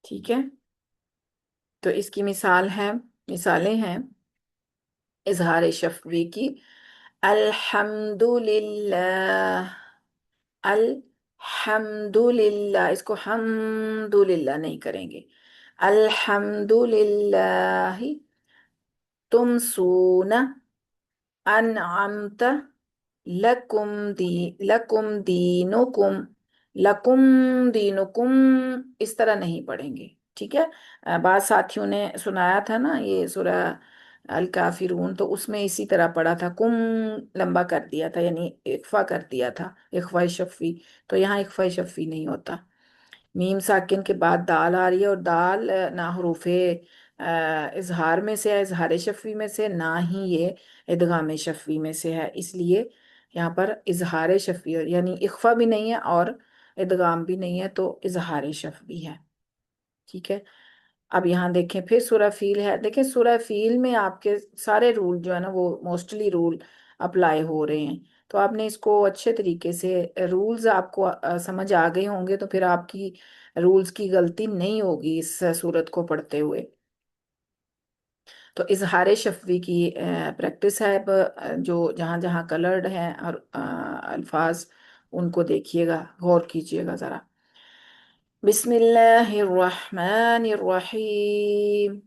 ٹھیک ہے؟ تو اس کی مثالیں ہیں اظہار شفوی کی، الحمد للہ، الحمد للہ، اس کو حمد للہ نہیں کریں گے، الحمد للہ، تم سونا، انعمت، لکم دینکم، لکم دینکم، اس طرح نہیں پڑھیں گے، ٹھیک ہے؟ بعض ساتھیوں نے سنایا تھا نا یہ سورہ الکافرون، تو اس میں اسی طرح پڑھا تھا، کم لمبا کر دیا تھا، یعنی اخفا کر دیا تھا، اخفا شفی، تو یہاں اخفا شفی نہیں ہوتا۔ میم ساکن کے بعد دال آ رہی ہے، اور دال نہ حروف اظہار میں سے ہے، اظہار شفوی میں سے، نہ ہی یہ ادغام شفوی میں سے ہے، اس لیے یہاں پر اظہار شفوی یعنی اخفا بھی نہیں ہے اور ادغام بھی نہیں ہے، تو اظہار شفوی ہے، ٹھیک ہے؟ اب یہاں دیکھیں پھر سورہ فیل ہے، دیکھیں سورہ فیل میں آپ کے سارے رول جو ہے نا وہ موسٹلی رول اپلائی ہو رہے ہیں، تو آپ نے اس کو اچھے طریقے سے رولز آپ کو سمجھ آ گئے ہوں گے، تو پھر آپ کی رولز کی غلطی نہیں ہوگی اس صورت کو پڑھتے ہوئے۔ تو اظہار شفوی کی پریکٹس ہے، اب جو جہاں جہاں کلرڈ ہیں اور الفاظ ان کو دیکھیے گا، غور کیجیے گا ذرا۔ بسم اللہ الرحمن الرحیم،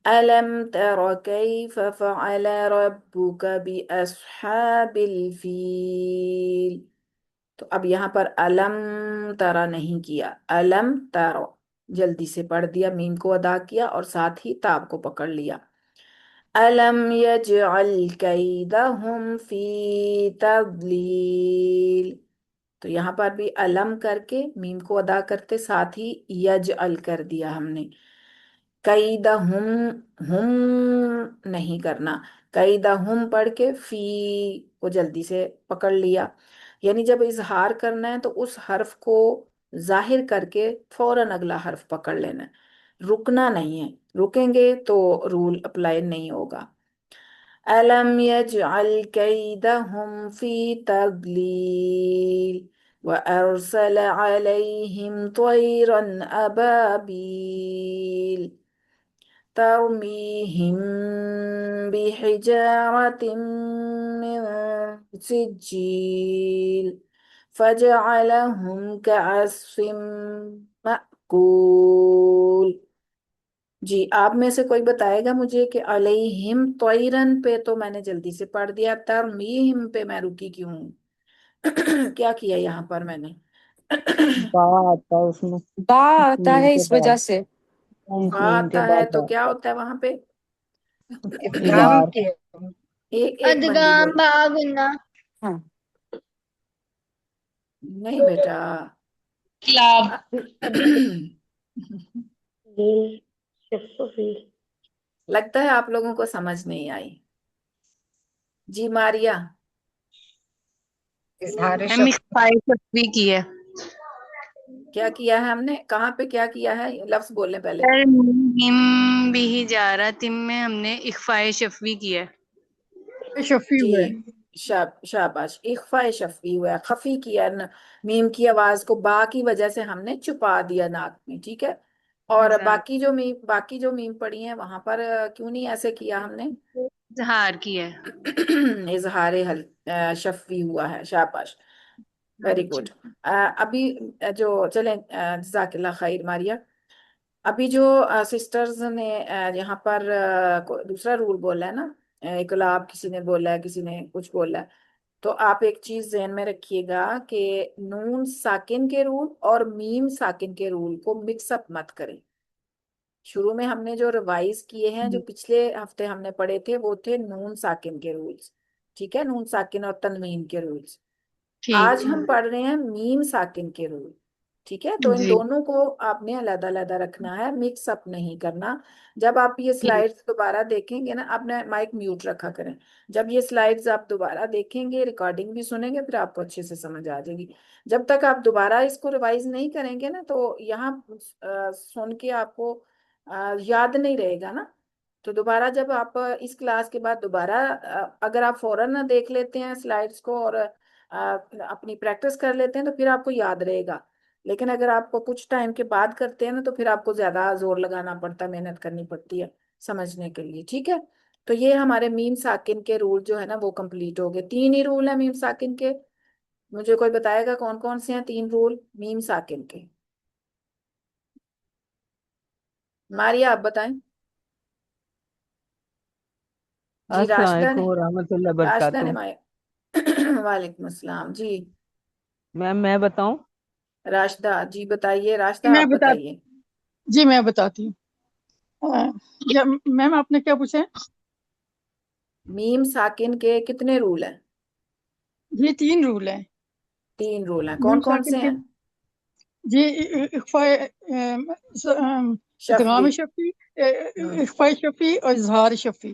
ألم تر كيف فعل ربك بأصحاب الفیل، تو اب یہاں پر علم ترا نہیں کیا، علم تر جلدی سے پڑھ دیا، میم کو ادا کیا اور ساتھ ہی تاب کو پکڑ لیا۔ علم یجعل کیدہم فی تضلیل، تو یہاں پر بھی علم کر کے میم کو ادا کرتے ساتھ ہی یجعل کر دیا ہم نے، کیدہم، ہم نہیں کرنا، کیدہم پڑھ کے فی کو جلدی سے پکڑ لیا، یعنی جب اظہار کرنا ہے تو اس حرف کو ظاہر کر کے فوراً اگلا حرف پکڑ لینا ہے، رکنا نہیں ہے، رکیں گے تو رول اپلائی نہیں ہوگا۔ أَلَمْ يَجْعَلْ كَيْدَهُمْ فِي تَضْلِيلٍ وَأَرْسَلَ عَلَيْهِمْ طَيْرًا أَبَابِيلَ تَرْمِيهِمْ بِحِجَارَةٍ مِّن سِجِّيلٍ فَجَعَلَهُمْ كَعَصْفٍ مَأْكُولٍ۔ جی آپ میں سے کوئی بتائے گا مجھے کہ علیہم طیرن پہ تو میں نے جلدی سے پڑھ دیا، ترمیہم پہ میں رکی کیوں ہوں؟ کیا کیا یہاں پر میں نے؟ با آتا ہے اس میں، با آتا میم ہے کے اس بعد، وجہ سے۔ با میم کے آتا ہے بعد تو با، کیا ہوتا ہے وہاں پہ؟ ادغام کے ایک ایک بندی ادغام بولے، باغنا ہاں، نہیں بیٹا، لگتا ہے آپ لوگوں کو سمجھ نہیں آئی۔ جی ماریا، اظہار ہم شفوی، اخفاء شفوی کی ہے، کیا کیا ہے ہم نے، کہاں پہ کیا کیا ہے؟ لفظ بولنے پہلے۔ ترمیم بھی جارہ میں ہم نے اخفاء شفوی کی ہے۔ شفی جی ہوئے، شاباش، اخفاء شفوی ہوا ہے، خفی کیا میم کی آواز کو با کی وجہ سے ہم نے چھپا دیا ناک میں، ٹھیک ہے؟ اور باقی جو میم پڑھی ہیں وہاں پر کیوں نہیں ایسے کیا ہم نے؟ اظہار کی ہے۔ اظہار شفوی ہوا ہے، شاباش، ویری گڈ۔ ابھی جو چلیں، جزاک اللہ خیر ماریا، ابھی جو سسٹرز نے یہاں پر دوسرا رول بولا ہے نا، انقلاب کسی نے بولا ہے، کسی نے کچھ بولا ہے، تو آپ ایک چیز ذہن میں رکھیے گا کہ نون ساکن کے رول اور میم ساکن کے رول کو مکس اپ مت کریں۔ شروع میں ہم نے جو ریوائز کیے ہیں، جو پچھلے ہفتے ہم نے پڑھے تھے، وہ تھے نون ساکن کے رولز، ٹھیک ہے؟ نون ساکن اور تنوین کے رولز۔ ٹھیک آج ہم پڑھ رہے ہیں میم ساکن کے رول، ٹھیک ہے؟ تو ان جی دونوں کو آپ نے علیحدہ علیحدہ رکھنا ہے، مکس اپ نہیں کرنا۔ جب آپ یہ سلائیڈز دوبارہ دیکھیں گے نا، آپ نے مائک میوٹ رکھا کریں، جب یہ سلائیڈز آپ دوبارہ دیکھیں گے، ریکارڈنگ بھی سنیں گے، پھر آپ کو اچھے سے سمجھ آ جائے گی۔ جب تک آپ دوبارہ اس کو ریوائز نہیں کریں گے نا، تو یہاں سن کے آپ کو یاد نہیں رہے گا نا، تو دوبارہ جب آپ اس کلاس کے بعد دوبارہ اگر آپ فوراً دیکھ لیتے ہیں سلائیڈز کو اور اپنی پریکٹس کر لیتے ہیں تو پھر آپ کو یاد رہے گا، لیکن اگر آپ کو کچھ ٹائم کے بعد کرتے ہیں نا تو پھر آپ کو زیادہ زور لگانا پڑتا ہے، محنت کرنی پڑتی ہے سمجھنے کے لیے، ٹھیک ہے؟ تو یہ ہمارے میم ساکن کے رول جو ہے نا وہ کمپلیٹ ہو گئے. 3 ہی رول ہیں میم ساکن کے. مجھے کوئی بتائے گا کون کون سے ہیں 3 رول میم ساکن کے؟ ماریا آپ بتائیں. جی السلام راشدہ علیکم نے. ورحمۃ اللہ راشدہ وبرکاتہ. نے وعلیکم السلام. جی میم میں بتاؤں؟ راشدہ جی بتائیے. راشدہ میں آپ بتا بتائیے. جی میں بتاتی ہوں. میم آپ نے کیا پوچھا ہے؟ میم ساکن کے کتنے رول ہیں؟ یہ 3 رول ہیں. 3 رول ہیں. میم کون کون ساکن سے کے ہیں؟ جی اخفاء ادغام شفوی. شفی، ہوں اخفاء شفی اور اظہار شفی.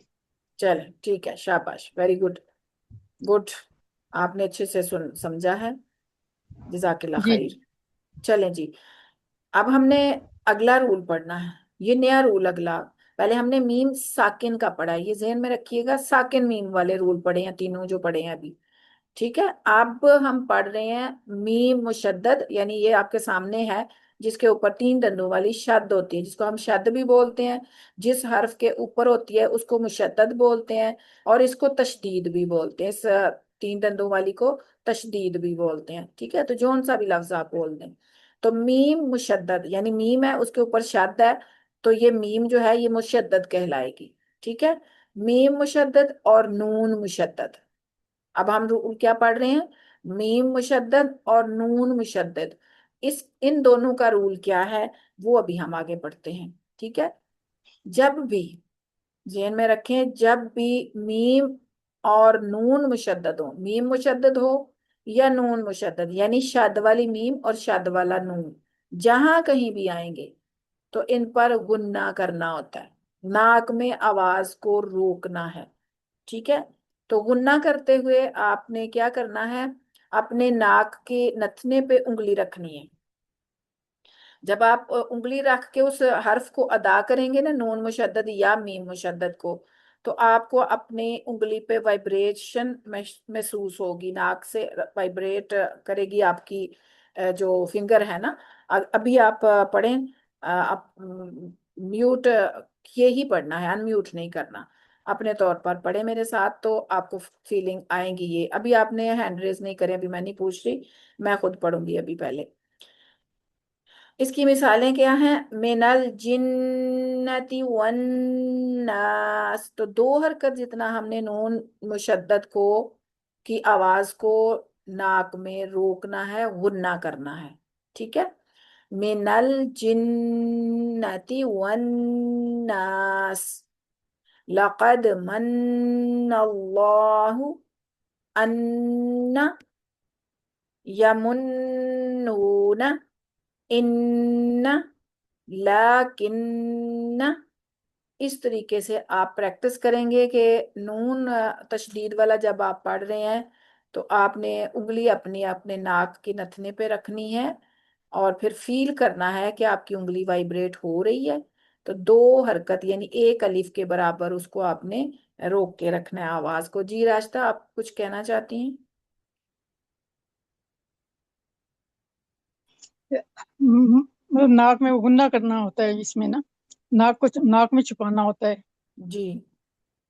چلیں ٹھیک ہے. شاباش. Very good. گڈ. آپ نے اچھے سے سمجھا ہے. جزاک اللہ جی خیر. چلیں جی. اب ہم نے اگلا رول پڑھنا ہے. یہ نیا رول اگلا. پہلے ہم نے میم ساکن کا پڑھا ہے. یہ ذہن میں رکھیے گا. ساکن میم والے رول پڑھے ہیں تینوں جو پڑھے ہیں ابھی. ٹھیک ہے. اب ہم پڑھ رہے ہیں میم مشدد. یعنی یہ آپ کے سامنے ہے جس کے اوپر 3 دندوں والی شد ہوتی ہے جس کو ہم شد بھی بولتے ہیں. جس حرف کے اوپر ہوتی ہے اس کو مشدد بولتے ہیں اور اس کو تشدید بھی بولتے ہیں. اس 3 دندوں والی کو تشدید بھی بولتے ہیں. ٹھیک ہے. تو جون سا بھی لفظ آپ بول دیں. تو میم مشدد یعنی میم ہے اس کے اوپر شد ہے تو یہ میم جو ہے یہ مشدد کہلائے گی. ٹھیک ہے. میم مشدد اور نون مشدد. اب ہم کیا پڑھ رہے ہیں؟ میم مشدد اور نون مشدد. ان دونوں کا رول کیا ہے وہ ابھی ہم آگے پڑھتے ہیں. ٹھیک ہے. جب بھی ذہن میں رکھیں جب بھی میم اور نون مشدد ہو، میم مشدد ہو یا نون مشدد یعنی شد والی میم اور شد والا نون جہاں کہیں بھی آئیں گے تو ان پر غنہ کرنا ہوتا ہے. ناک میں آواز کو روکنا ہے. ٹھیک ہے. تو غنہ کرتے ہوئے آپ نے کیا کرنا ہے؟ اپنے ناک کے نتنے پہ انگلی رکھنی ہے. جب آپ انگلی رکھ کے اس حرف کو ادا کریں گے نا نون مشدد یا میم مشدد کو تو آپ کو اپنے انگلی پہ وائبریشن محسوس ہوگی. ناک سے وائبریٹ کرے گی آپ کی جو فنگر ہے نا. ابھی آپ پڑھیں. آپ میوٹ یہ ہی پڑھنا ہے، ان میوٹ نہیں کرنا. اپنے طور پر پڑھیں میرے ساتھ تو آپ کو فیلنگ آئیں گی. یہ ابھی آپ نے ہینڈ ریز نہیں کرے. ابھی میں نہیں پوچھ رہی، میں خود پڑھوں گی ابھی پہلے. اس کی مثالیں کیا ہیں؟ من الجنتی والناس. تو 2 حرکت جتنا ہم نے نون مشدد کو کی آواز کو ناک میں روکنا ہے، غنہ کرنا ہے. ٹھیک ہے. من الجنتی والناس لقد من اللہ ان یمنون ان لیکن. اس طریقے سے آپ پریکٹس کریں گے کہ نون تشدید والا جب آپ پڑھ رہے ہیں تو آپ نے انگلی اپنی اپنے ناک کے نتنے پہ رکھنی ہے اور پھر فیل کرنا ہے کہ آپ کی انگلی وائبریٹ ہو رہی ہے. تو 2 حرکت یعنی 1 الف کے برابر اس کو آپ نے روک کے رکھنا ہے آواز کو. جی راشدہ آپ کچھ کہنا چاہتی ہیں؟ مطلب ناک میں غنہ کرنا ہوتا ہے اس میں نا، ناک کو ناک میں چھپانا ہوتا ہے. جی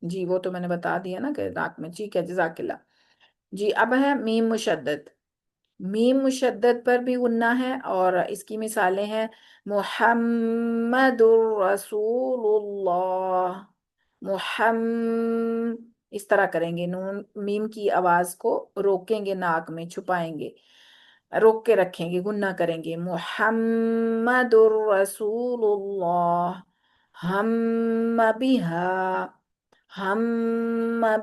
جی وہ تو میں نے بتا دیا نا کہ ناک میں. ٹھیک ہے جزاک اللہ. جی اب ہے میم مشدد. میم مشدد پر بھی غنہ ہے اور اس کی مثالیں ہیں محمد الرسول اللہ. اس طرح کریں گے. نون میم کی آواز کو روکیں گے، ناک میں چھپائیں گے، روک کے رکھیں گے، غنہ کریں گے. محمد الرسول اللہ. ہم بہا ہم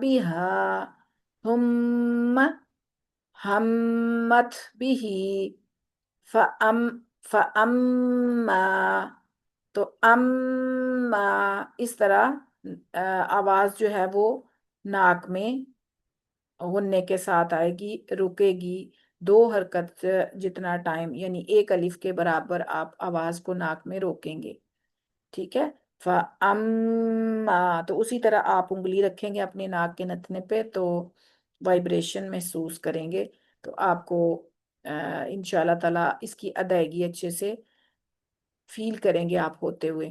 بہا ہم ہمت بھی فَأَمَّا. تو اما اس طرح آواز جو ہے وہ ناک میں غننے کے ساتھ آئے گی، رکے گی. 2 حرکت جتنا ٹائم یعنی 1 الف کے برابر آپ آواز کو ناک میں روکیں گے. ٹھیک ہے. تو اسی طرح آپ انگلی رکھیں گے اپنے ناک کے نتنے پہ تو وائبریشن محسوس کریں گے تو آپ کو انشاءاللہ تعالی اس کی ادائیگی اچھے سے فیل کریں گے آپ ہوتے ہوئے.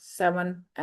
7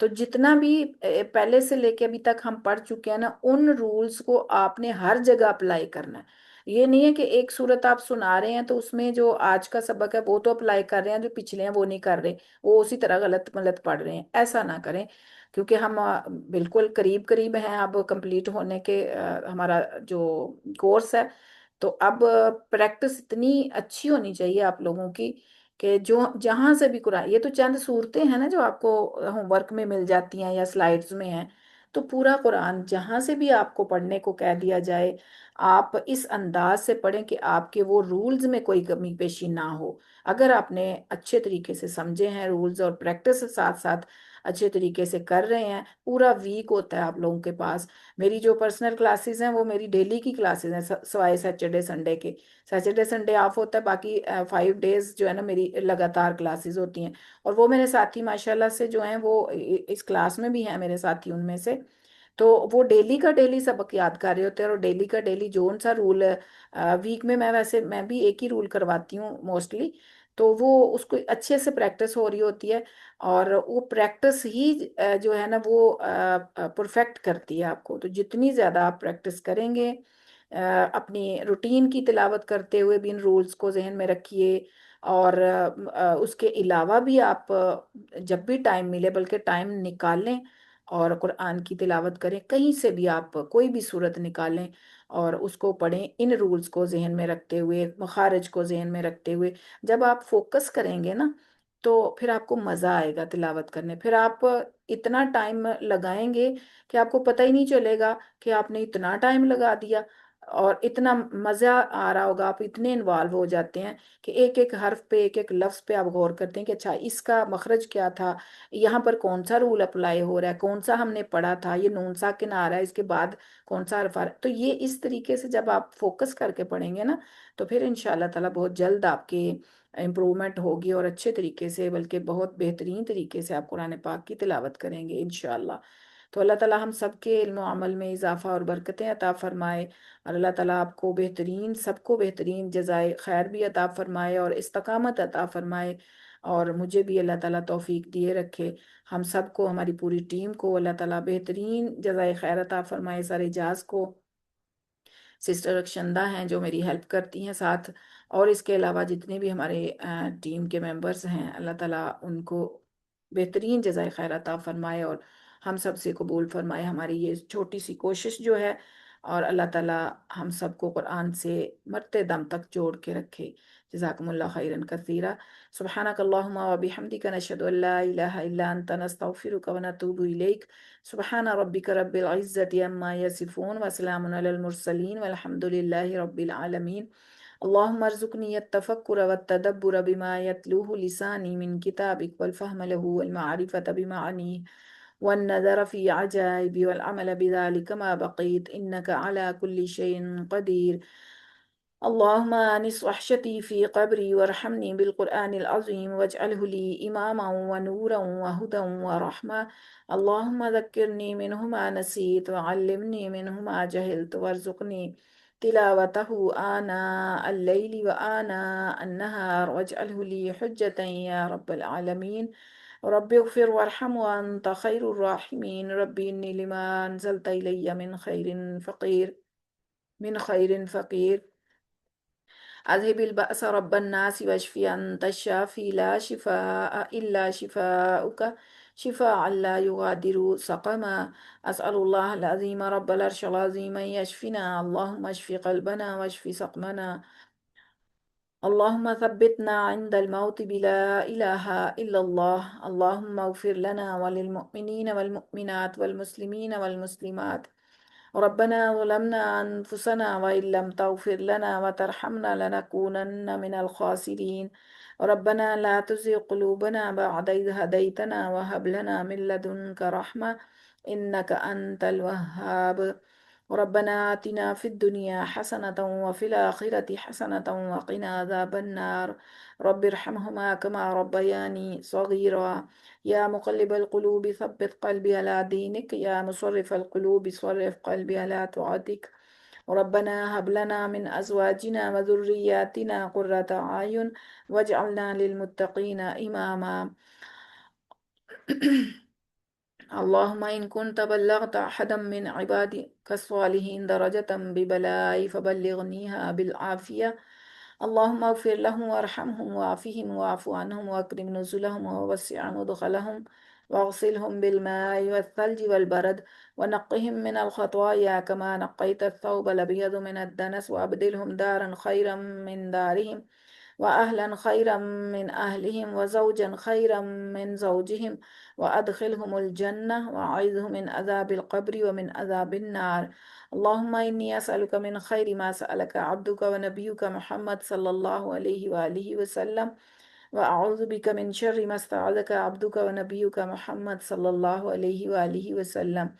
تو جتنا بھی پہلے سے لے کے ابھی تک ہم پڑھ چکے ہیں نا، ان رولز کو آپ نے ہر جگہ اپلائی کرنا ہے۔ یہ نہیں ہے کہ ایک صورت آپ سنا رہے ہیں تو اس میں جو آج کا سبق ہے وہ تو اپلائی کر رہے ہیں، جو پچھلے ہیں وہ نہیں کر رہے، وہ اسی طرح غلط غلط پڑھ رہے ہیں۔ ایسا نہ کریں، کیونکہ ہم بالکل قریب قریب ہیں اب کمپلیٹ ہونے کے، ہمارا جو کورس ہے، تو اب پریکٹس اتنی اچھی ہونی چاہیے آپ لوگوں کی کہ جو جہاں سے بھی قرآن، یہ تو چند صورتیں ہیں نا جو آپ کو ہوم ورک میں مل جاتی ہیں یا سلائیڈز میں ہیں، تو پورا قرآن جہاں سے بھی آپ کو پڑھنے کو کہہ دیا جائے، آپ اس انداز سے پڑھیں کہ آپ کے وہ رولز میں کوئی کمی پیشی نہ ہو۔ اگر آپ نے اچھے طریقے سے سمجھے ہیں رولز اور پریکٹس ساتھ ساتھ اچھے طریقے سے کر رہے ہیں، پورا ویک ہوتا ہے آپ لوگوں کے پاس۔ میری جو پرسنل کلاسز ہیں وہ میری ڈیلی کی کلاسز ہیں، سوائے سیٹرڈے سنڈے کے۔ سیٹرڈے سنڈے آف ہوتا ہے، باقی 5 days جو ہے نا میری لگاتار کلاسز ہوتی ہیں، اور وہ میرے ساتھی ماشاءاللہ سے جو ہیں وہ اس کلاس میں بھی ہیں میرے ساتھی ان میں سے، تو وہ ڈیلی کا ڈیلی سبق یاد کر رہے ہوتے ہیں، اور ڈیلی کا ڈیلی جو ان سا رول ویک میں ویسے میں بھی ایک ہی رول کرواتی ہوں موسٹلی، تو وہ اس کو اچھے سے پریکٹس ہو رہی ہوتی ہے، اور وہ پریکٹس ہی جو ہے نا وہ پرفیکٹ کرتی ہے آپ کو۔ تو جتنی زیادہ آپ پریکٹس کریں گے، اپنی روٹین کی تلاوت کرتے ہوئے بھی ان رولز کو ذہن میں رکھیے، اور اس کے علاوہ بھی آپ جب بھی ٹائم ملے بلکہ ٹائم نکالیں اور قرآن کی تلاوت کریں، کہیں سے بھی آپ کوئی بھی صورت نکالیں اور اس کو پڑھیں، ان رولز کو ذہن میں رکھتے ہوئے، مخارج کو ذہن میں رکھتے ہوئے۔ جب آپ فوکس کریں گے نا تو پھر آپ کو مزہ آئے گا تلاوت کرنے، پھر آپ اتنا ٹائم لگائیں گے کہ آپ کو پتہ ہی نہیں چلے گا کہ آپ نے اتنا ٹائم لگا دیا، اور اتنا مزہ آ رہا ہوگا، آپ اتنے انوالو ہو جاتے ہیں کہ ایک ایک حرف پہ، ایک ایک لفظ پہ آپ غور کرتے ہیں کہ اچھا اس کا مخرج کیا تھا، یہاں پر کون سا رول اپلائی ہو رہا ہے، کون سا ہم نے پڑھا تھا، یہ نون ساکن آ رہا ہے، اس کے بعد کون سا حرف آ رہا ہے۔ تو یہ اس طریقے سے جب آپ فوکس کر کے پڑھیں گے نا، تو پھر انشاءاللہ تعالیٰ بہت جلد آپ کے امپرومنٹ ہوگی، اور اچھے طریقے سے بلکہ بہت بہترین طریقے سے آپ قرآن پاک کی تلاوت کریں گے انشاءاللہ۔ تو اللہ تعالیٰ ہم سب کے علم و عمل میں اضافہ اور برکتیں عطا فرمائے، اور اللہ تعالیٰ آپ کو بہترین، سب کو بہترین جزائے خیر بھی عطا فرمائے اور استقامت عطا فرمائے، اور مجھے بھی اللہ تعالیٰ توفیق دیے رکھے، ہم سب کو، ہماری پوری ٹیم کو اللہ تعالیٰ بہترین جزائے خیر عطا فرمائے، سارے اجاز کو، سسٹر رکشندہ ہیں جو میری ہیلپ کرتی ہیں ساتھ، اور اس کے علاوہ جتنے بھی ہمارے ٹیم کے ممبرز ہیں، اللہ تعالیٰ ان کو بہترین جزائے خیر عطا فرمائے اور ہم سب سے قبول فرمائے ہماری یہ چھوٹی سی کوشش جو ہے، اور اللہ تعالیٰ ہم سب کو قرآن سے مرتے دم تک جوڑ کے رکھے۔ جزاکم اللہ خیرا کثیرا، سبحانک اللہم و بحمدک، نشہد ان لا الہ الا انت، نستغفرک و نتوب الیک۔ سبحان ربک رب العزت عما یصفون، وسلام علی المرسلین، والحمد للہ رب العالمین۔ اللهم ارزقني التفكر والتدبر بما يتلوه لساني من كتابك، والفهم له والمعرفة بمعانيه، والنظر في عجائب، والعمل بذلك ما بقيت، إنك على كل شيء قدير۔ اللهم آنس وحشتي في قبري، وارحمني بالقرآن العظيم، واجعله لي إماما ونورا وهدى ورحمة۔ اللهم ذكرني منه ما نسيت، وعلمني منه ما جهلت، وارزقني تلاوته آناء الليل وآناء النهار، واجعله لي حجة يا رب العالمين۔ رب اغفر وارحم وأنت خير الراحمين، رب إني لما أنزلت إلي من خير فقير، أذهب البأس رب الناس واشف أنت الشافي، لا شفاء إلا شفاؤك، شفاء لا يغادر سقما، أسأل الله العظيم رب العرش العظيم أن يشفنا، اللهم اشف قلبنا واشف سقمنا، اللهم ثبتنا عند الموت بلا إله إلا الله، اللهم اغفر لنا وللمؤمنين والمؤمنات والمسلمين والمسلمات، ربنا ظلمنا أنفسنا وإن لم تغفر لنا وترحمنا لنكونن من الخاسرين، ربنا لا تزغ قلوبنا بعد إذ هديتنا وهب لنا من لدنك رحمة إنك أنت الوهاب، ربنا آتنا في الدنيا حسنة وفي الآخرة حسنة وقنا عذاب النار، رب ارحمهما كما ربياني صغيرا، يا مقلب القلوب ثبت قلبي على دينك، يا مصرف القلوب صرف قلبي على طاعتك، ربنا هب لنا من أزواجنا وذرياتنا قرة أعين واجعلنا للمتقين إماما۔ اللهم إن كنت بلغت أحدا من عبادك الصالحين درجة ببلاء فبلغنيها بالعافية. اللهم اغفر لهم وارحمهم وعافهم واعف عنهم واكرم نزلهم ووسع مدخلهم واغسلهم بالماء والثلج والبرد ونقهم من الخطايا كما نقيت الثوب الأبيض من الدنس وأبدلهم دارا خيرا من دارهم وأهلا خيرا من أهلهم وزوجا خيرا من زوجهم وأدخلهم الجنة وأعذهم من عذاب القبر ومن عذاب النار. اللهم إني أسألك من خير ما سألك عبدك ونبيك محمد صلى الله عليه وآله وسلم وأعوذ بك من شر ما استعاذك عبدك ونبيك محمد صلى الله عليه وآله وسلم.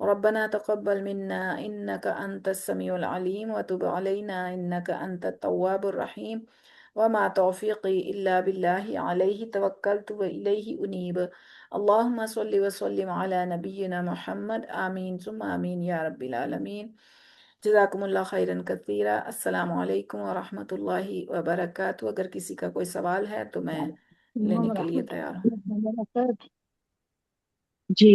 ربنا تقبل منا إنك أنت السميع العليم وتب علينا إنك أنت التواب الرحيم وما توفيقي إلا بالله عليه توكلت وإليه أنيب. اللهم صل وسلم على نبينا محمد آمين ثم آمين يا رب العالمين. جزاکم اللہ خیرن کثیرا. السلام علیکم ورحمۃ اللہ وبرکاتہ. اگر کسی کا کوئی سوال ہے تو میں لینے کے لیے تیار ہوں. ورحمۃ اللہ وبرکاتہ.